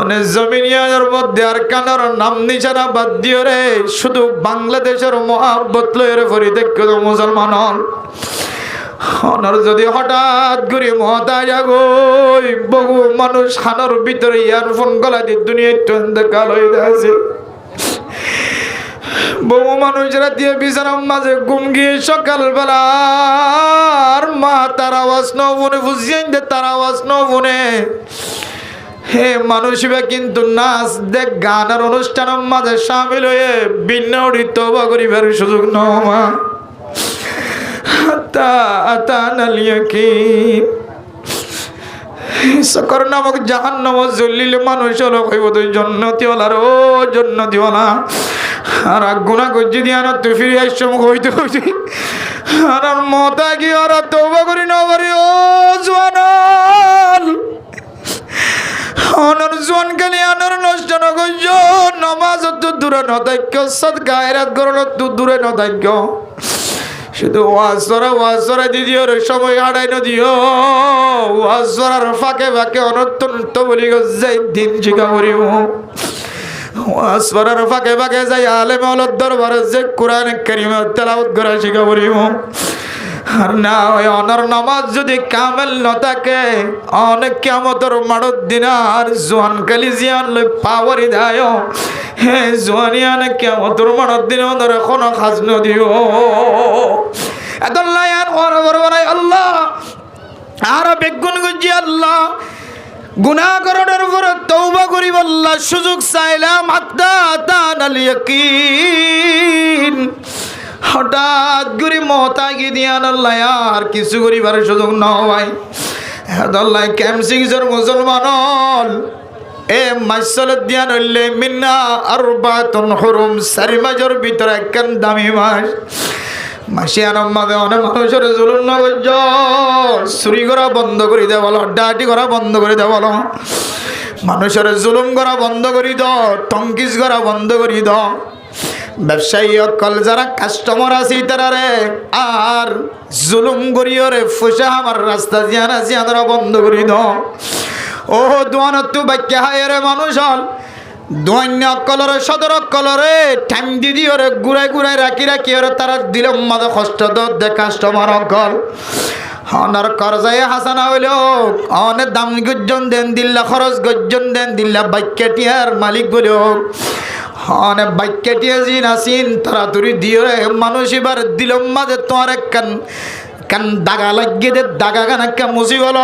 অনেক জমিনিয়ার মধ্যে আর কানার নাম নিশানা বাদ দিও রে শুধু বাংলাদেশের মহাব্বত লয়ের ফরি দেখো মুসলমান হন অনর যদি হঠাৎ করে মহতা যাগই বহু মানুষ খানোর ভিতরে ইয়ারফোন গলা দিয়ে দুনিয়ায় অন্ধকার হয়ে আছে। বহু মানুষ রাতে বিছানার মাঝে ঘুম গিয়ে সকালবেলা আর মা তার আওয়াজ ন শুনে বুঝিয়ে তার আওয়াজ ন শুনে হে মানুষরা কিন্তু নাচ দেখ গানের অনুষ্ঠানের মাঝে সামিল হয়ে ভিন্ন তওবা করিবার সুযোগ নমা আতানাল ইয়াকিন। সকর নামক জাহান্নাম জলিল মানুষ হলো কইব তুই জন্নতিওয়ালার ও জন্নতিওয়ালা আর গুনাহ গজ্জি দিয়া না তুই ফিরে আসছ মুখ হইতে হইতে আর মতা কি আর তওবা করি না করি ও জওয়ান অনর জোয়ান কালি আনর নষ্ট নগজ নামাজ তো দূরে নদাক্য সদকা এরাত গরল তো দূরে নদাক্য শুধু ওয়াজরা দিদিওর সময় হারাই নদিও ওয়াজরার ফাঁকে ফাঁকে অনর্থ বলি যাই দিন শিখা করিব ওয়াজরার ফাঁকে ফাঁকে যাই আলেম আলোর দরবারে যে কোরআন কারীম তেলাওয়াত করা শিখা করিব। আর না ওই অনর নামাজ যদি কামেল ন থাকে অনেক কিয়ামতের মাড়ত দিন আর জোয়ান কালি জিয়ান লই পাওয়ারি দায় হে জোয়ানিয়ান কিয়ামতের মাড়ত দিন ওদের কোনো খাজ নদিও আল্লাহ আর বড় আল্লাহ আর বেগুন গুজি আল্লাহ গুনাহ করার পরে তওবা করি আল্লাহ সুযোগ চাইলাম হাত্তা আতানাল ইয়াকিন। হঠাৎ করে মহতা গিয়ে দিয়ান আল্লাহ আর কিছু করিবার সুযোগ ন ভাই আল্লাহ ক্যামসিংসের মুসলমান এ মাসলত দিয়ান হইলে মিন্না আরবাতুন হুরুম চারি মাসের ভিতরে একখান দামি মাস মাসিয়ানোর মাঝে অনেক মানুষের জুলুম না করছ চুরি করা বন্ধ করে দে বলো ডাটি করা বন্ধ করে দে বলো মানুষের জুলুম করা বন্ধ করি দ টঙ্কিস করা বন্ধ করি দ ব্যবসায়ী অকল যারা কাস্টমার আছে তারারে আর জুলুম করিও রে ফুসা আমার রাস্তা জিয়ান আছে আমরা বন্ধ করি দ ও দোয়ানত বাক্য হায় রে মানুষ হল দোয়ান্য অকলরে সদর অকলরে টাইম দিদি ওরে ঘুরাই ঘুরাই রাখি ওরে তারা দিলম মাঝে কষ্ট দে কাস্টমার অকল অনার করজায় হাসানা হইল অনেক দাম গজ্জন দেন দিল্লা খরচ গজ্জন দেন দিল্লা বাক্যটিয়ার মালিক বলে অনেক বাক্যটিয়া জিন আসিন তাড়াতাড়ি দিও রে মানুষ এবার দিলম মাঝে তোমার এক কান দাগা লাগিয়ে দে দাগা কান একটা মুসি গল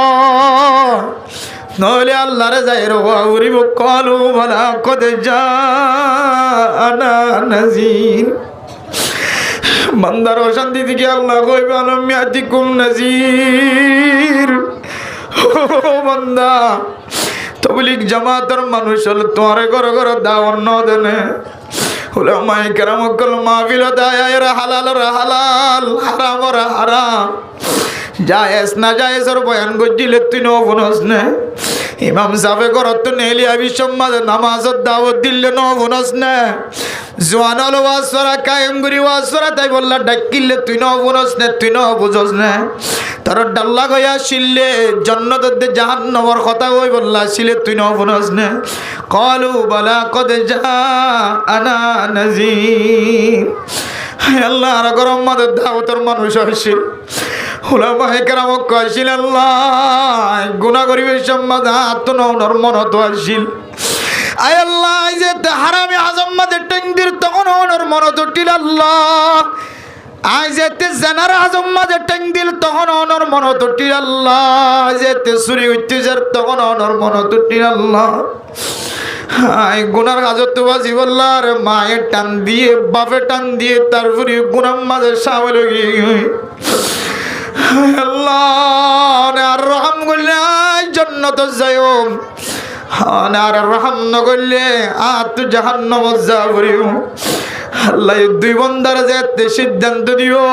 নইলে আল্লাহরে যাই রুরিব কলু বলা কদে জানা নাজির বান্দার অশান্তি থেকে আল্লাহ কইবে আলমিয়াতিকুম নাজির ও বান্দা তবলিগ জামাতের মানুষ হল তোমার ঘর ঘর দাওয়াত ন দেনে উলামায়ে কেরাম কল মাহফিল দায়ের হালাল হালাল হারাম হারাম জায়েজ না জায়েজের বয়ান গজিলে তুই নবনস নে ইমাম সাহেব করত নেলি আবি সমাজ নামাজত দাওয়াত দিলে নবনস নে জওয়ান হল ওয়াসরা কায়েম করি ওয়াসরা তাই বললা ডাকিলে তুই নবনস নে তুই নবুঝস নে তার ডাল্লা গয়া শিললে জান্নাত দে জাহান্নামের কথা কই বললা শিলে তুই নবনস নে ক্বালু বালা কদ জাআনা নাযীর আল্লাহ আর গরম মাদের দাওয়াতের মানুষ আসিল উলামায়ে কেরাম কইছিল আল্লাহ গুনাহ করিবে সম্মাদ আত্মনর মনত আসিল আয় আল্লাহ যে হারামে আজম মাদে টঙ্গির তখন ওনর মনত উঠিল আল্লাহ আয় যেতে জানার আজম মাদে টঙ্গিল তখন ওনর মনত উঠিল আল্লাহ যেতে চুরি হইতে যার তখন ওনর মনত উঠিল আল্লাহ আয় গুনার হাজত বাজি বললা আর মায়ের টান দিয়ে বাপে টান দিয়ে তারপরে গুনার মাঝে সামিল হয়ে আল্লাহ আর রহম করলে জান্নাত যাইও আর রহম না করলে আর তো জাহান্নাম যাবরিও আল্লাহ দুই বান্দার যেতে সিদ্ধান্ত দিও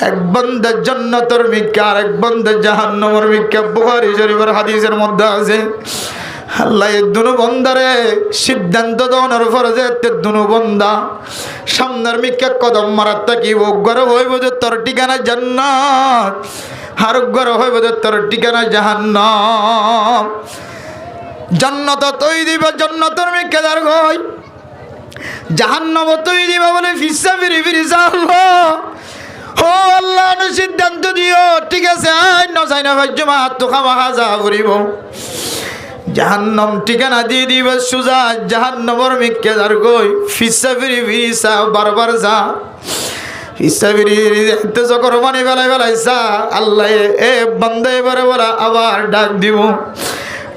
এক বান্দা জান্নাতের মিক্কা আর এক বান্দা জাহান্নামের মিক্কা বুখারী শরীফের হাদিসের মধ্যে আছে আল্লাহ দুনো বন্দারে সিদ্ধান্ত দেওয়ার পরে যেতে দুনো বন্দা সামনের মিক্কা কদম মারার তাকিব গর হইব যে তোর ঠিকানা জান্নাত আর গর হইব যে তোর ঠিকানা জাহান্নাম জান্নাত তৈ দিবা জান্নাতের মিক্কা দার গই জাহান্নাম তৈ দিবা বলে ফিসা ফিরি ফিরি যাও ও আল্লাহ সিদ্ধান্ত দিও ঠিক আছে আই নজাই না ভাই জমা তো খাওয়া যা করিব জাহান্নাম ঠিকানা দিয়ে দিব সুজা জাহান্নামর মিকে যার গই ফিসা ফিরি ফিরিসা বারবার যা ফিসা ফিরি এতে যখন মানে বেলাইছা আল্লাহ এ বান্দা এবারে বলা আবার ডাক দিব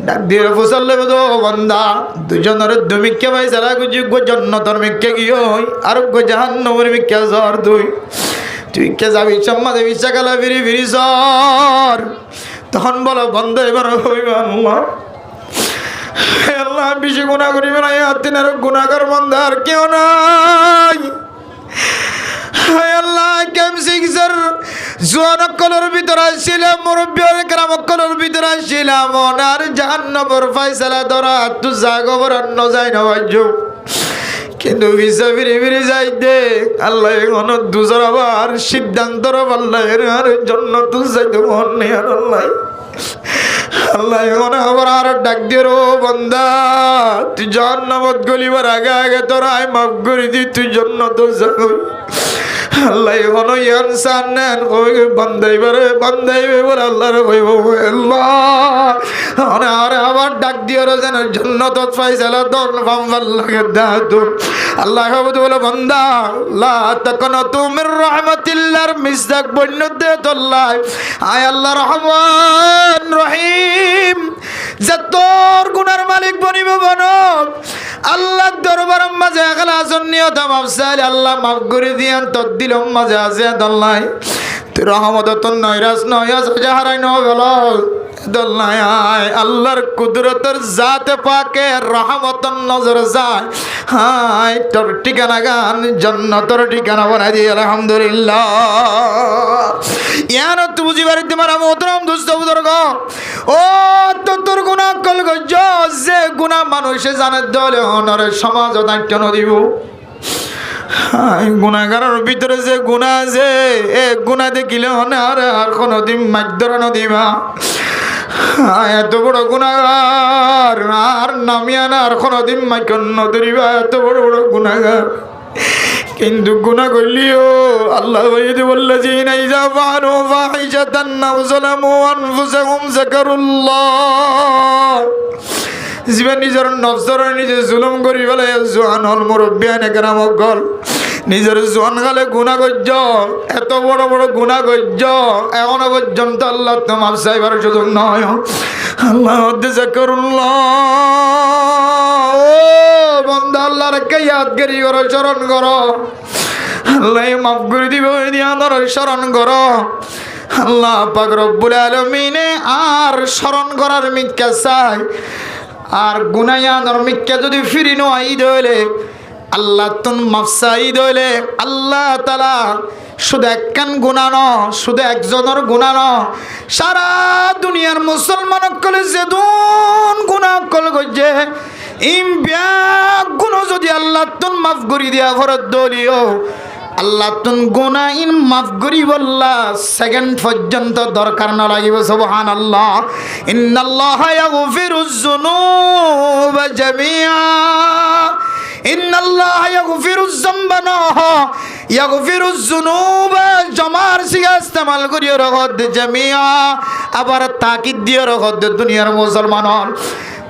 ডাক দিয়ে ফসল তো বান্দা দুজনের দুমিকে ভাই সারা যোগ্য জন্নতর মিকে গিয়ে আর জাহান্নামর মিকে জ্বর তুই কে যাবি চম্মা দেবী চাকালা ফিরি ফিরি জ্বর তখন বলো বন্ধ এবার হইবে আল্লাহ আল্লাহ বেশি গুনাহ করিবে না তিনের গুনাহগার বান্দা আর কেউ নাই আল্লাহ কেমসিক্সের জোয়ান কলর ভিতরে ছিলাম মুরব্বীর গ্রাম কলর ভিতরে ছিলাম আর জাহান্নামের ফয়সালা ধরা তু জাগবর ন যায় না বাজু কিন্তু ভিসা ফিরে ফিরে যাইতে আল্লাহ এখন দুজর আবার সিদ্ধান্ত আল্লাহের আর জন্য তু যাইতে মন নেই আর আল্লাহ এখন আবার আর ডাক দিয়ে রো বন্দা তুই জাহান্নামত গলিবার আগে আগে তোর আয় মাফ করে দি তুই জন্য তো যাই আল্লাহ এখন ইনসান নেন কই বান্দাইবে বলে আল্লাহ রে কইব আল্লাহ আর আবার ডাক দিয়ে রো যেন জান্নাত ফাইসালা দন ফাম লাগে দাদু আল্লাহ বলে বলে বান্দা লা তাকনাতু মির রাহমাতিল্লাহর মিসদাক বন্যতে তোল্লাই আয় আল্লাহ রহমান রহিম যে তোর গুনার মালিক বনিব বনব আল্লাহ দরবার মাঝে ইখলাসন নিয়ত মাফ চাইলে আল্লাহ মাফ করে দিয়ান তোর দিলম মাঝে আছে দল্লাই তুই রহমত তোর নয়রাস নয়াস জাহারাই নবেল দল্লাই আয় আল্লাহর কুদরতের জাতে পাকে রহমতন নজর যায় হায় তোর ঠিকানা গান জান্নাতের ঠিকানা বানাই দি আলহামদুলিল্লাহ ইয়ান তুই বুঝিবার তোমার মোহতরম দোস্ত বুজুর্গ ও তোর গুনাহ কল গজ যে গুনাহ মানুষে জানে দলে হনরে সমাজ দায়িত্ব নদিব গুনাহগারের ভিতরে যে গুনাহ আছে এ গুনাহ দেখিলে হনে আর কোনদিন মাইদর নদিবা এত বড় গুনাহগার আর নামিয়া না আর কোনদিন মাইকন নদরিবা এত বড় বড় গুনাহগার কিন্তু গুনাহ করলিও আল্লাহ ওয়াইদ ওয়াল্লাযিনা ইযা ফাআলু ফাহিশাতান আও যালামু আনফুসাহুম যাকারুল্লাহ জীবন নিজের নফসর নিজে জুলুম করি বলে জোয়ান হল মুরব্বিয়ান একরাম গল নিজের জোয়ান গালে গুনাহ করছ এত বড় বড় গুনাহ করছ এখনো পর্যন্ত আল্লাহ তোমার সাইবার সুযোগ নয় আল্লাহ যাকারুল্লাহ ও বান্দা আল্লাহর কে ইয়াদগারি করো স্মরণ করো আল্লাহ মাফ করে দিবে দিয়ানোর স্মরণ করো আল্লাহ পাক রব্বুল আলামিনে আর স্মরণ করার মিক্কা চাই আর গুনায়ানোর মিক্কা যদি ফিরি নোয়াই দইলে আল্লাহ তুন মাফসাই দইলে আল্লাহ তাআলা শুধু একখান গুনাহ ন শুধু একজনের গুনাহ ন সারা দুনিয়ার মুসলমান কলে যে দুন গুনাহ কল গজে ইম ব্যাগ গুনাহ যদি আল্লাহ তুন মাফ করি দিয়া ঘরত দলিও আল্লাহ তুন গুনাহ ইন মাফ করি বললা সেকেন্ড পর্যন্ত দরকার না লাগিব সুবহানাল্লাহ ইন্নাল্লাহা ইয়াগফিরুজ যুনুবা জামিআ ইন্নাল্লাহা ইয়াগফিরুজ যামবা ইয়াগফিরুজ যুনুবা জামার সিগা ইস্তেমাল করিও রগদ জামিআ আবার তাকিদ দিও রগদ দুনিয়ার মুসলমান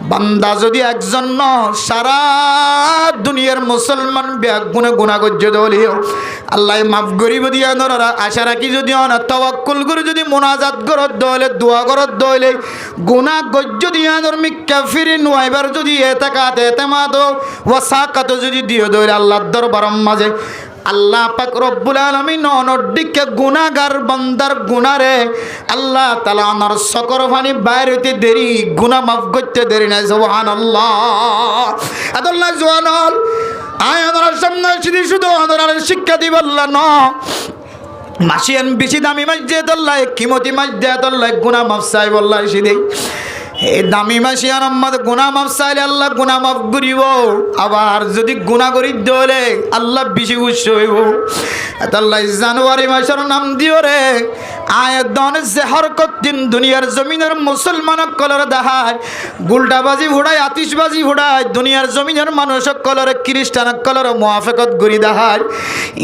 বান্দা যদি একজন ন সারা দুনিয়ার মুসলমান ব্যাগুনে গুনাহ গজ্জ দলিও আল্লাহ মাফ করিব দিয়া নরা আশা রাখি যদি অন তাওয়াক্কুল করে যদি মুনাজাত করত দলে দোয়া করত দলে গুনাহ গজ্জ দিয়া নর মিকাফিরিন ওয়াইবার যদি এতাকাত এতেমাদ ওয়াসাকাত যদি দিও দলে আল্লাহর দরবারের মাঝে আল্লাহ পাক রব্বুল আলামিন অনডিকে গুনাহগার বান্দার গুনারে আল্লাহ তাআলা আমার সকর পানি বাইরে হইতে দেরি গুনাহ মাফ করতে দেরি না সুবহানাল্লাহ আল্লাহ জওয়ানল আয় আমার সামনে শুধু আমার শিক্ষা দিব আল্লাহ ন মাসিয়ান বেশি দামি মসজিদ আল্লাহ কিমতি মসজিদ আল্লাহ গুনাহ মাফ চাই আল্লাহ সিদি এই দামি মাসিয়ান আমাদের গুনাহ মাফ চাইলে আল্লাহ গুনাহ মাফ করিব আবার যদি গুনাহ করি দলে আল্লাহ বেশি খুশি হইব আল্লাহ জানুয়ারি মাসের নাম দিও রে আয়াত দনে যে হরকত দিন দুনিয়ার জমিনের মুসলমান কলর দাহার গুলটাবাজি ফুড়ায় আতিশবাজি ফুড়ায় দুনিয়ার জমিনের মানুষ কলর খ্রিস্টান কলর মুআফাকত গরি দাহার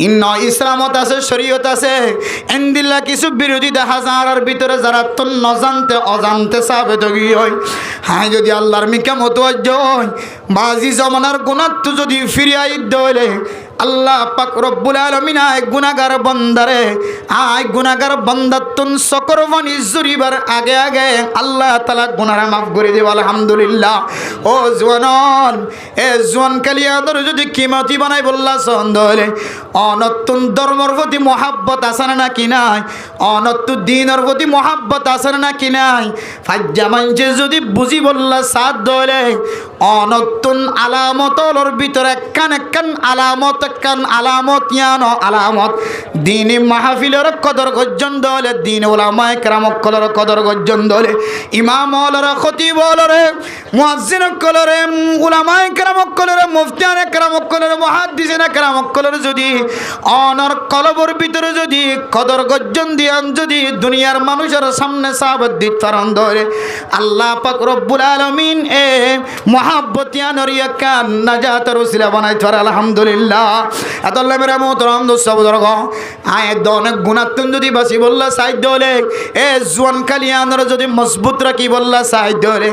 ইন্ন ইসলামত আছে শরীয়ত আছে এন্দিল্লা কিছু বিরোধী দেখা যার ভিতরে যারা তো নজানতে অজান্তে সাবেত গিয়ে হয় হ্যাঁ যদি আল্লাহর মিকা মতওয়াজ্জ হয় বাজি জমানার গুনাহ যদি ফিরিয়ে দইলে আল্লাহ পাক রব্বুল আলামিন আয় গুনাহগার বান্দারে আয় গুনাহগার বান্দাতুন সকরবানি জুরিবার আগে আগে আল্লাহ তাআলা গুনাহরা মাফ করে দেব আলহামদুলিল্লাহ। ও জওয়ান এ জওয়ান কালিয়াদর যদি কিমতি বানাই বললা সন্দলে অনতুন ধর্মের প্রতি মহব্বত আছে না কি নাই অনতু দ্বীনের প্রতি মহব্বত আছে না কি নাই ফাজ্জা মানছে যদি বুঝি বললা সাথ দলে অনতুন আলামতর ভিতরে কান আলামত কান আলামত ইয়ানো আলামত দ্বীনি মাহফিলের কদর গজ্জন দলে দ্বীন উলামায়ে কেরাম কলর কদর গজ্জন দলে ইমাম ওলরে খতিব ওলরে মুয়াজ্জিন কলরে উলামায়ে কেরাম কলরে মুফতিয়ানে কেরাম কলরে মুহাদ্দিসিনে কেরাম কলরে যদি অনর কলবর ভিতরে যদি কদর গজ্জন দিয়ান যদি দুনিয়ার মানুষের সামনে সাবত দিত ফারন দলে আল্লাহ পাক রব্বুল আলামিন এ মুহাব্বতিয়ানর ইয়াকান নাজাতের ওসিলা বানাই ফার আলহামদুলিল্লাহ। আল্লাহ মেরা মোহতরম দোস্ত বুজুর্গ আয়াত অনেক গুণাত্মক যদি বাসি বললা সাহিত্য হলে এ জোয়ান কালিয়ানর যদি মজবুত রাখি বললা সাহিত্য হলে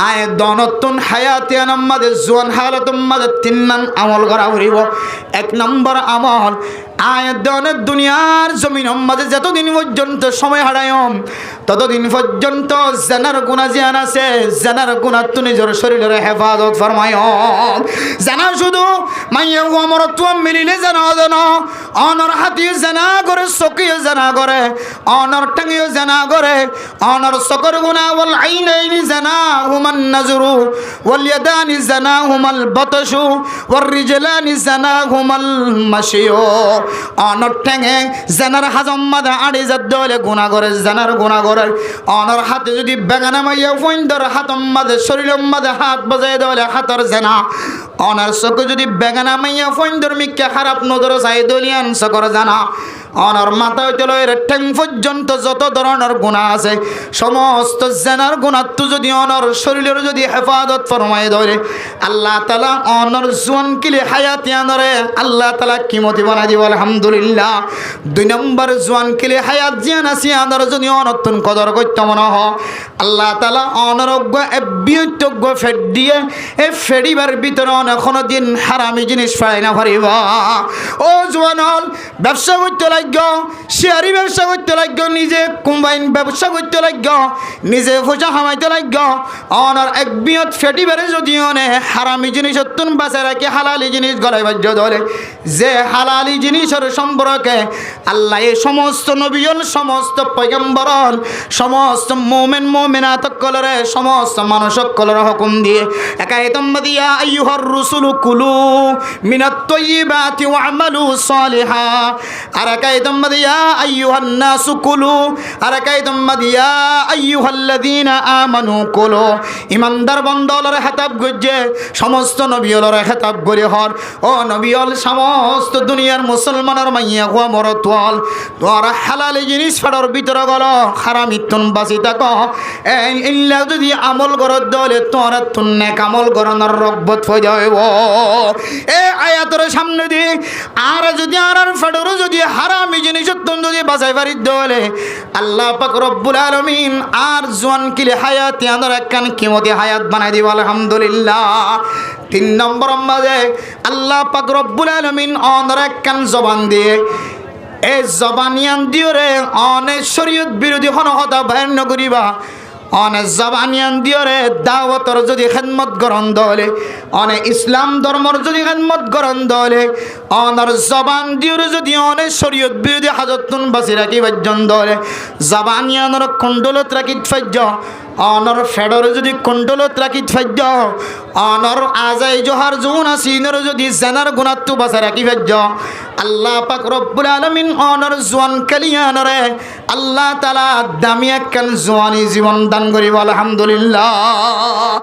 আয়াত নতুন হায়াতিয়ান আমাদের জোয়ান হালত আমাদের তিন নাম আমল করা হইব। এক নম্বর আমল আয়াত অনেক দুনিয়ার জমিন আমাদের যতদিন পর্যন্ত সময় হারায়ম ততদিন পর্যন্ত জানার গুণা জিয়ান আছে জানার গুণা তো নিজের শরীরের হেফাজত ফরমায় জানা শুধু মাইয়া আমরত মিলিলে জানা জানো অনর হাতিও জানা করে চকিও জানা করে অনর টাঙ্গিও জানা করে অনর চকর গুণা ওয়াল আইনাইনি জানা হুমান নাজরু ওয়াল ইয়াদানি জানা হুমাল বাতাশু ওয়ার রিজলানি জানা হুমাল মাশিও অনর ঠেঙে জানার হাজম মাদা আড়ি যাদলে গুণা করে জানার গুণা করে অনর হাতে যদি বেগানা মাইয়া ফইন্দর হাতম মাদে শরীরম মাদে হাত বাজায় দলে হাতর জানা অনার চোখে যদি বেগানা মাইয়া ফইন্দর মিক্কা খারাপ নজর চাই দলিয়ান চকর জানা অনর মাথা হইতে লয়ের ঠ্যাং পর্যন্ত যত ধরনের গুণা আছে সমস্ত জানার গুণাত্ম যদি অনর শরীরের যদি হেফাজত ফরমায় ধরে আল্লাহ তাআলা অনর জোয়ান কিলে হায়াতিয়ানরে আল্লাহ তাআলা কিমতি বানাই দিব আলহামদুলিল্লাহ। দুই নম্বর জোয়ান কিলে হায়াত জিয়ান আসি আনর যদি অনতুন কদর করতে মনে হ আল্লাহ তাআলা অনরজ্ঞ বিয়তজ্ঞ ফেট দিয়ে এ ফেডিবার ভিতরে কোনো দিন হারামি জিনিস পাই না পারিবা। ও জোয়ান ব্যবসা করতে লাগ শেয়ারি ব্যবসা করতে লাগ নিজে কম্বাইন ব্যবসা করতে লাগ নিজে পয়সা কামাইতে লাগ অনার এক বিয়ত ফেটিবারে যদি অনে হারামি জিনিস তুন বাঁচায় রাখি হালালি জিনিস গলায় বাজ্য ধরে যে হালালি জিনিসের সম্পর্কে আল্লাহ এই সমস্ত নবীন সমস্ত পয়গম্বরন সমস্ত মুমিন মুমিনাত কলরে সমস্ত মানুষ কলরে হুকুম দিয়ে একাইতম দিয়া আইয়ুহার রুসুল কুলু মিনাত তাইয়্যিবাতি ওয়া'মালু সালিহা আর একাইতম দিয়া আইয়ুহান নাসু কুলু আর একাইতম দিয়া আইয়ুহাল্লাযীনা আমানু কুলু ইমানদার বান্দালরে খেতাব গজ্জে সমস্ত নবীলরে খেতাব করে হর ও নবীল সমস্ত দুনিয়ার মুসলমানের মাইয়া হওয়া মরতওয়াল তোরা হালাল জিনিস ফাড়ার ভিতরে গেল হারামিতুন বাঁচি থাক ইল্লা যদি আমল করত দলে তোরা তুন নেক আমল করানোর রগবত হয়ে যাইব। এ আয়াতের সামনে দিয়ে আর যদি আর ফাড়ার যদি হারামি জিনিস তুন যদি বাঁচাই পারি দলে আল্লাহ পাক রব্বুল আলামিন আর জোয়ান কিলে হায়াতিয়ানর একখান কিমতি হায়াত বানাই দিব আলহামদুলিল্লাহ। তিন নম্বর মাঝে আল্লাহ পাক রব্বুল আলামিন অনর একখান জবান দিয়ে এই জবানিয়ান দিও রে অনেক শরীয়ত বিরোধী হন হতা বাইর নকরিবা অনেক জবানিয়ান দিও রে দাওয়াতর যদি খেদমত গ্রহণ দলে অনেক ইসলাম ধর্মর যদি খেদমত গ্রহণ দলে অনর জবান দিও রে যদি অনেক শরীয়ত বিরোধী হাজতুন বাঁচি রাখি বাজ্জন দলে জবানিয়ানর কুণ্ডলত রাখি ফাজ্য অনর ফেডর যদি কুণ্ডলত রাখি ফাজ্য অনর আজাই জোহার জুন আসিনর যদি জানার গুণাত্ম বাঁচা রাখি ফাজ্য আল্লাহ পাক রব্বুল আলামিন অনর জোয়ান কালিয়ানরে আল্লাহ তাআলা দামি একখান জোয়ানি জীবন দান করিব আলহামদুলিল্লাহ।